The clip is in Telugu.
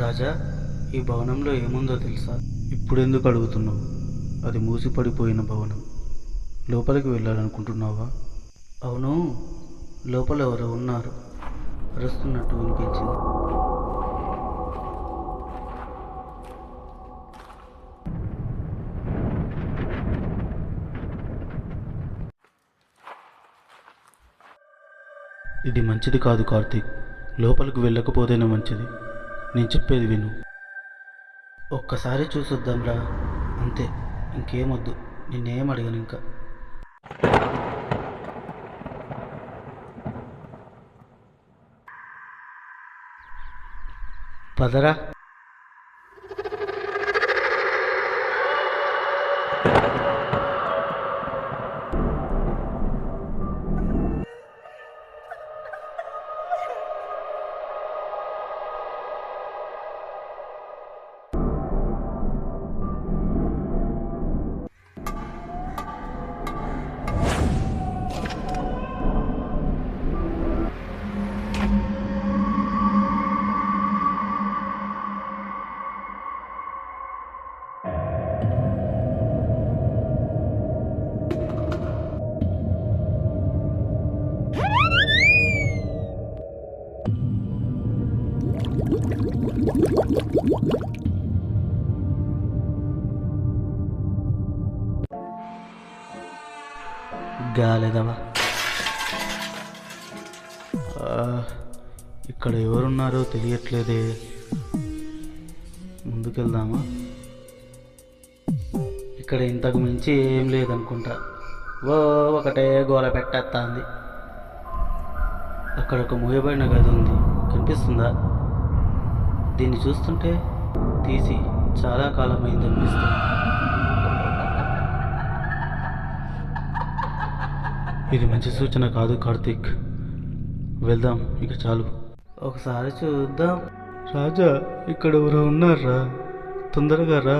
రాజా, ఈ భవనంలో ఏముందో తెలుసా? ఇప్పుడెందుకు అడుగుతున్నావు? అది మూసిపడిపోయిన భవనం. లోపలికి వెళ్ళాలనుకుంటున్నావా? అవును, లోపల ఎవరో ఉన్నారు, అరుస్తున్నట్టు వినిపించింది. ఇది మంచిది కాదు కార్తీక్. లోపలికి వెళ్ళకపోతేనే మంచిది. నేను చెప్పేది విను. ఒక్కసారి చూసొద్దాంరా, అంతే. ఇంకేమొద్దు. నిన్నేం అడిగాను ఇంకా. పదరా. గాలేదవా. ఇక్కడ ఎవరున్నారో తెలియట్లేదే. ముందుకెళ్దామా? ఇక్కడ ఇంతకు మించి ఏం లేదనుకుంటా. ఓ ఒకటే గోల పెట్టేస్తుంది. అక్కడ ఒక మూయబడిన గది ఉంది, కనిపిస్తుందా? దీన్ని చూస్తుంటే తీసి చాలా కాలమైంది అనిపిస్తుంది. ఇది మంచి సూచన కాదు కార్తీక్. వెళ్దాం, ఇక చాలు. ఒకసారి చూద్దాం. రాజా, ఇక్కడ ఎవరో ఉన్నారా? తొందరగా రా.